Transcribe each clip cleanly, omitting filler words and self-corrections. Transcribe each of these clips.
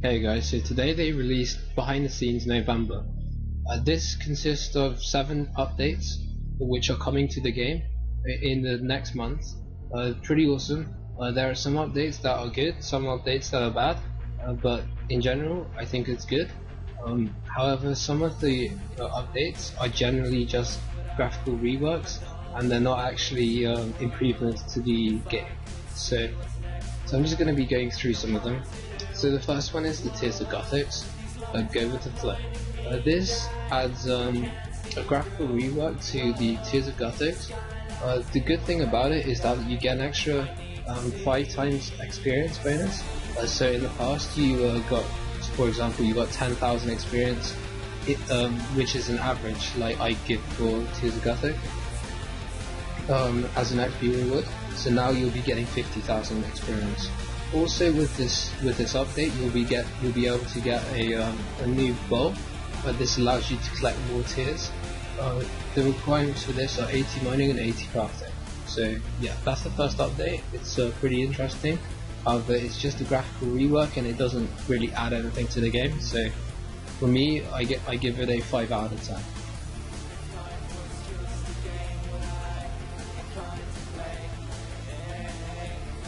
Hey guys, so today they released Behind the Scenes November. This consists of 7 updates which are coming to the game in the next month. Pretty awesome. There are some updates that are good, some updates that are bad, but in general I think it's good. However, some of the updates are generally just graphical reworks and they're not actually improvements to the game. So I'm just going to be going through some of them. So the first one is the Tears of Gothics, Go with the Flow. This adds a graphical rework to the Tears of Gothics. The good thing about it is that you get an extra 5 times experience bonus. So in the past you got, for example, you got 10,000 experience, which is an average like I give for Tears of Gothic as an XP reward. So now you'll be getting 50,000 experience. Also with this update, you'll be able to get a new bow. This allows you to collect more tiers. The requirements for this are 80 mining and 80 crafting. So yeah, that's the first update. It's pretty interesting. However, it's just a graphical rework and it doesn't really add anything to the game. So for me, I give it a 5 out of 10.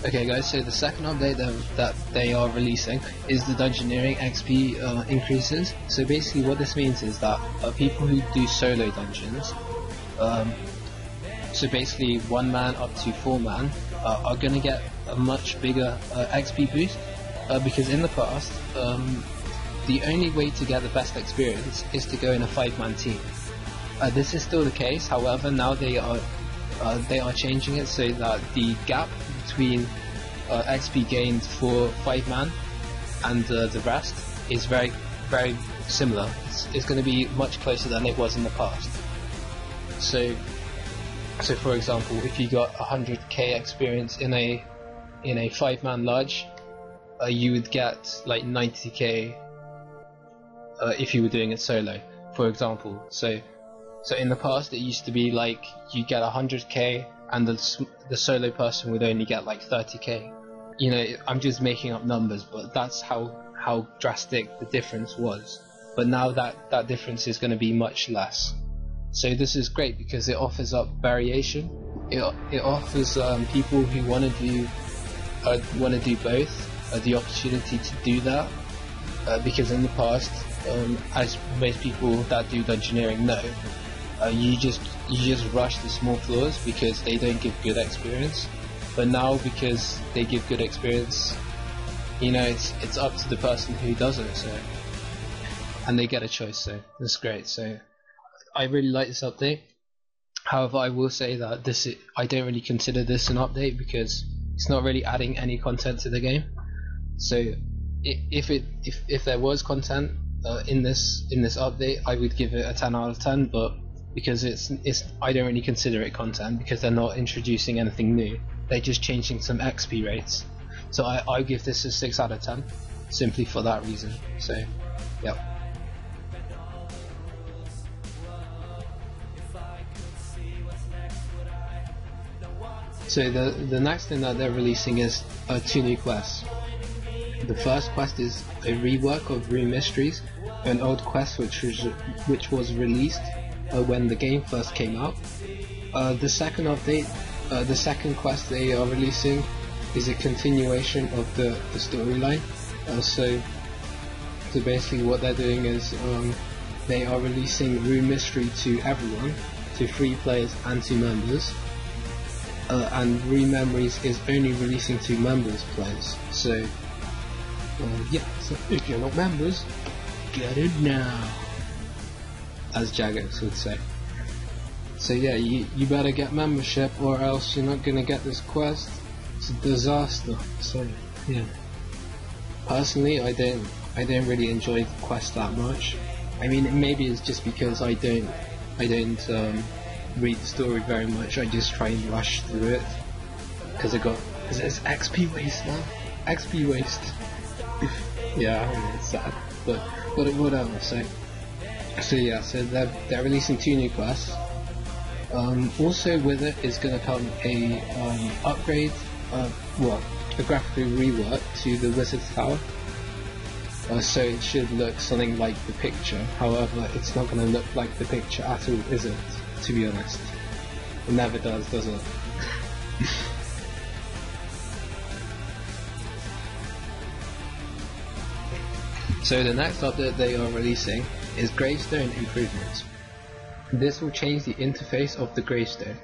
Okay guys, so the second update that they are releasing is the Dungeoneering XP increases. So basically what this means is that people who do solo dungeons, so basically 1 man up to 4 man, are going to get a much bigger XP boost, because in the past, the only way to get the best experience is to go in a 5-man team. This is still the case, however now they are changing it so that the gap between XP gained for 5-man and the rest is very similar. It's going to be much closer than it was in the past. So for example, if you got 100k experience in a 5-man lodge, you would get like 90k if you were doing it solo, for example. So in the past it used to be like you get 100k and the solo person would only get like 30k. You know, I'm just making up numbers, but that's how drastic the difference was. But now that difference is going to be much less. So this is great because it offers up variation. It offers people who want to do both the opportunity to do that. Because in the past, as most people that do Dungeoneering know, you just rush the small floors because they don't give good experience. But now, because they give good experience, you know, it's up to the person who does it. So, and they get a choice. So that's great. So I really like this update. However, I will say that I don't really consider this an update because it's not really adding any content to the game. So if there was content in this update, I would give it a 10 out of 10. But because I don't really consider it content because they're not introducing anything new. They're just changing some XP rates. So I give this a 6 out of 10 simply for that reason. So yep. So the next thing that they're releasing is 2 new quests. The first quest is a rework of Room Mysteries, an old quest which was released when the game first came out. The second update, the second quest they are releasing is a continuation of the storyline. So basically what they're doing is they are releasing Room Mystery to everyone, to free players and to members. And Room Memories is only releasing to members players. So yeah, so if you're not members, get it now, as Jagex would say. So yeah, you better get membership or else you're not gonna get this quest. It's a disaster. So yeah, personally I don't really enjoy the quest that much. I mean, maybe it's just because I don't read the story very much. I just try and rush through it because it's XP waste, man. XP waste. Yeah, I mean, it's sad, but whatever. So yeah, so they're releasing 2 new quests. Also with it is going to come a upgrade, a graphical rework to the Wizard's Tower. so it should look something like the picture. However, it's not going to look like the picture at all, is it? To be honest, it never does it? So the next update they are releasing is gravestone improvements. This will change the interface of the gravestone.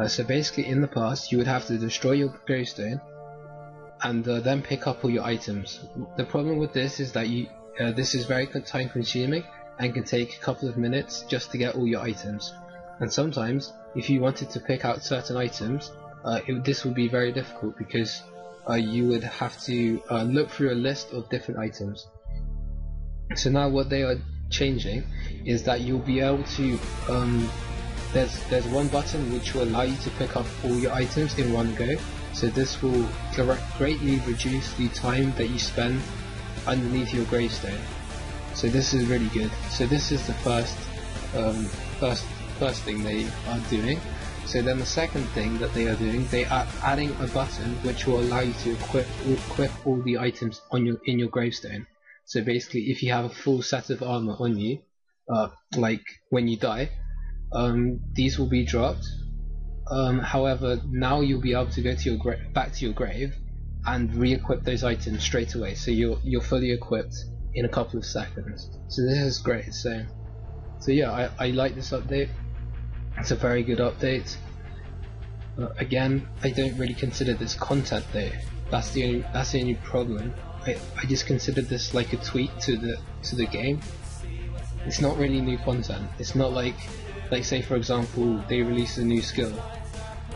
So basically, in the past, you would have to destroy your gravestone and then pick up all your items. The problem with this is that this is very time consuming and can take a couple of minutes just to get all your items. And sometimes, if you wanted to pick out certain items, this would be very difficult because you would have to look through a list of different items. So now what they are changing is that you'll be able to there's one button which will allow you to pick up all your items in one go. So this will greatly reduce the time that you spend underneath your gravestone. So this is really good. So this is the first thing they are doing. So then the second thing that they are doing, they are adding a button which will allow you to equip all the items in your gravestone. So basically, if you have a full set of armor on you, like when you die, these will be dropped. However, now you'll be able to go to back to your grave and re-equip those items straight away. So you're fully equipped in a couple of seconds. So this is great. So yeah, I like this update. It's a very good update. Again, I don't really consider this content though. That's the only problem. I just consider this like a tweak to the game. It's not really new content. It's not like say for example they release a new skill.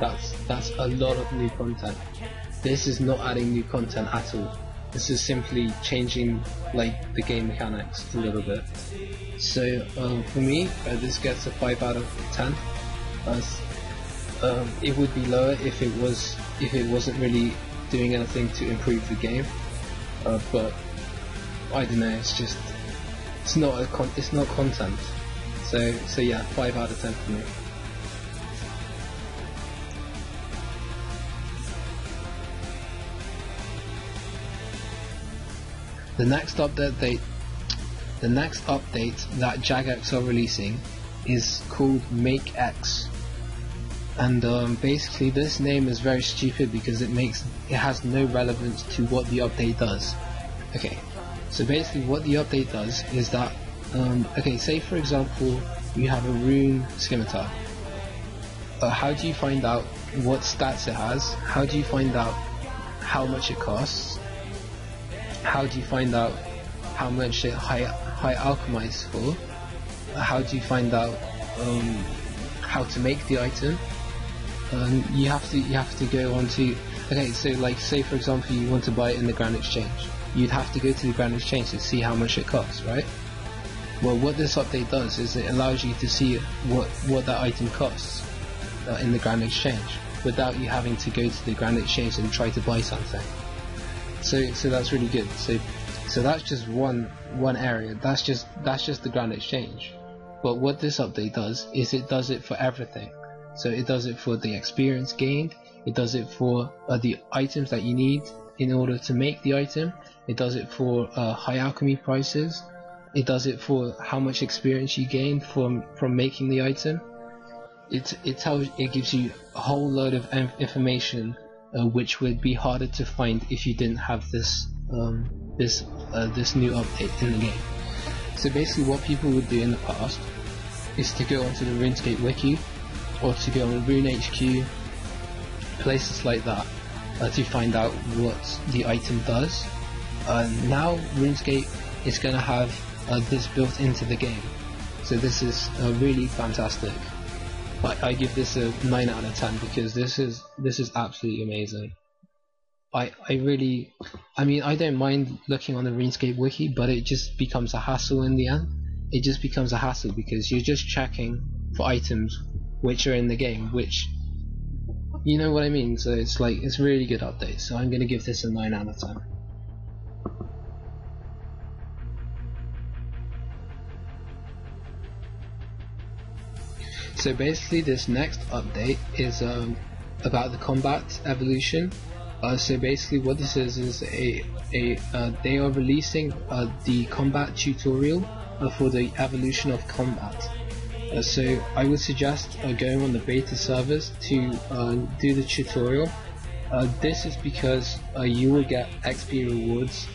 That's a lot of new content. This is not adding new content at all. This is simply changing like the game mechanics a little bit. So for me, this gets a 5 out of 10. It would be lower if it wasn't really doing anything to improve the game. But I don't know. It's not content. So yeah, 5 out of 10 for me. The next update that Jagex are releasing is called Make X, and basically this name is very stupid because it has no relevance to what the update does. Okay, so basically what the update does is that okay, say for example you have a rune scimitar. How do you find out what stats it has? How do you find out how much it costs? How do you find out how much it high alchemized for? How do you find out how to make the item? You have to go on to, okay, so like say for example you want to buy it in the Grand Exchange. You'd have to go to the Grand Exchange to see how much it costs, right? Well, what this update does is it allows you to see what that item costs in the Grand Exchange without you having to go to the Grand Exchange and try to buy something. So that's really good. So that's just one area. That's just the Grand Exchange. But what this update does is it does it for everything. So it does it for the experience gained. It does it for the items that you need in order to make the item. It does it for high alchemy prices. It does it for how much experience you gain from making the item. It gives you a whole load of information which would be harder to find if you didn't have this new update in the game. So basically what people would do in the past is to go onto the RuneScape wiki or to go on Rune HQ, places like that, to find out what the item does. Now RuneScape is going to have this built into the game, so this is really fantastic. I give this a 9 out of 10 because this is absolutely amazing. I mean I don't mind looking on the RuneScape wiki, but it just becomes a hassle in the end. It just becomes a hassle because you're just checking for items which are in the game, which, you know what I mean. So it's a really good update, so I'm going to give this a 9 out of 10. So basically this next update is about the combat evolution. So basically what this is they are releasing the combat tutorial for the evolution of combat. So I would suggest going on the beta servers to do the tutorial. This is because you will get XP rewards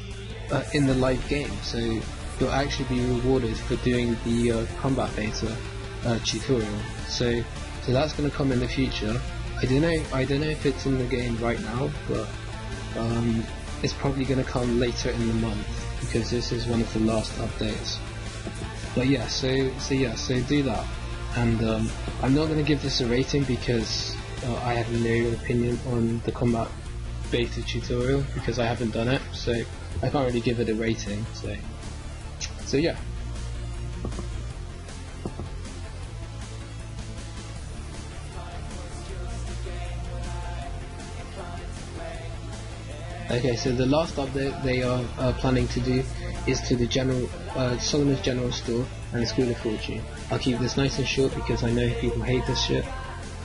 in the live game, so you'll actually be rewarded for doing the combat beta tutorial. So that's going to come in the future. I don't know if it's in the game right now, but it's probably going to come later in the month because this is one of the last updates. But yeah, so do that. And I'm not going to give this a rating because I have no opinion on the combat beta tutorial because I haven't done it, so I can't really give it a rating. So yeah. Okay, so the last update they are planning to do is to the Solomon's General Store and the School of Fortune. I'll keep this nice and short because I know people hate this shit.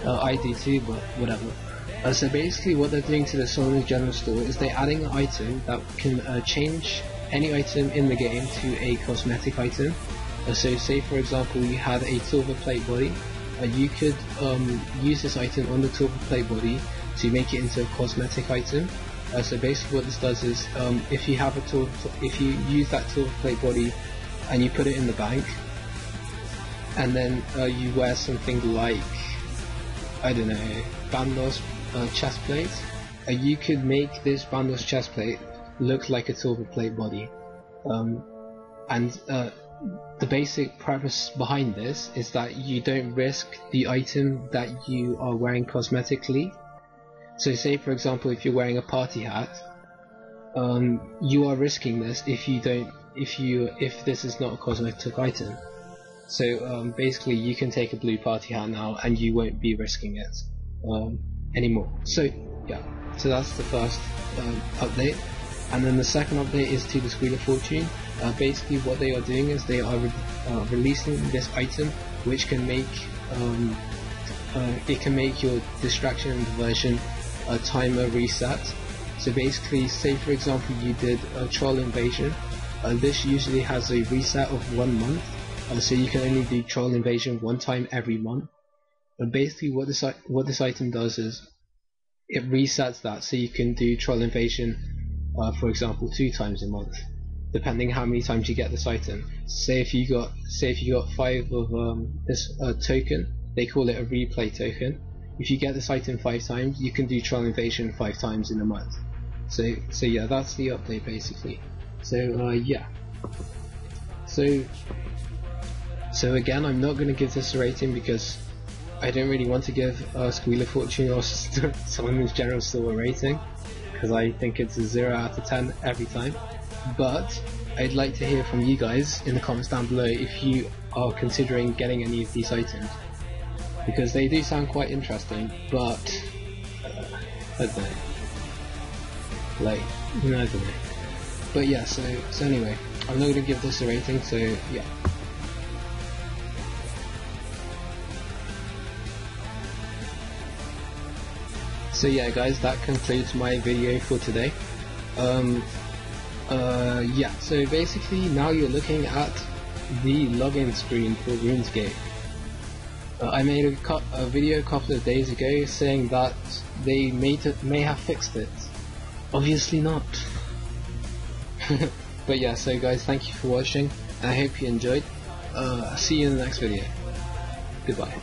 I do too, but whatever. So basically what they're doing to the Solomon's General Store is they're adding an item that can change any item in the game to a cosmetic item. So say for example you had a silver plate body, you could use this item on the silver plate body to make it into a cosmetic item. So basically what this does is if you use that silver plate body and you put it in the bank and then you wear something like, I don't know, Bandos chest plate, you could make this Bandos chest plate look like a silver plate body. And the basic premise behind this is that you don't risk the item that you are wearing cosmetically. So say for example if you're wearing a party hat, you are risking this if this is not a cosmetic item. So basically you can take a blue party hat now and you won't be risking it anymore. So yeah, so that's the first update. And then the second update is to the School of Fortune. Basically what they are doing is they are releasing this item which can make your distraction and diversion timer reset. So basically say for example you did a troll invasion, this usually has a reset of 1 month, so you can only do troll invasion one time every month. But basically what this item does is it resets that, so you can do troll invasion for example 2 times a month, depending how many times you get this item. Say if you got 5 of this token, they call it a replay token. If you get this item 5 times, you can do troll invasion 5 times in a month. So yeah, that's the update basically. So yeah. So again, I'm not going to give this a rating because I don't really want to give School of Fortune or Solomon's General Store a rating, because I think it's a 0 out of 10 every time. But I'd like to hear from you guys in the comments down below if you are considering getting any of these items, because they do sound quite interesting, but I don't know. Like, I don't know. But yeah, so anyway, I'm not going to give this a rating, so yeah. So yeah guys, that concludes my video for today. Yeah, so basically now you're looking at the login screen for RuneScape. I made a video a couple of days ago saying that they may have fixed it. Obviously not. But yeah, so guys, thank you for watching, and I hope you enjoyed. See you in the next video. Goodbye.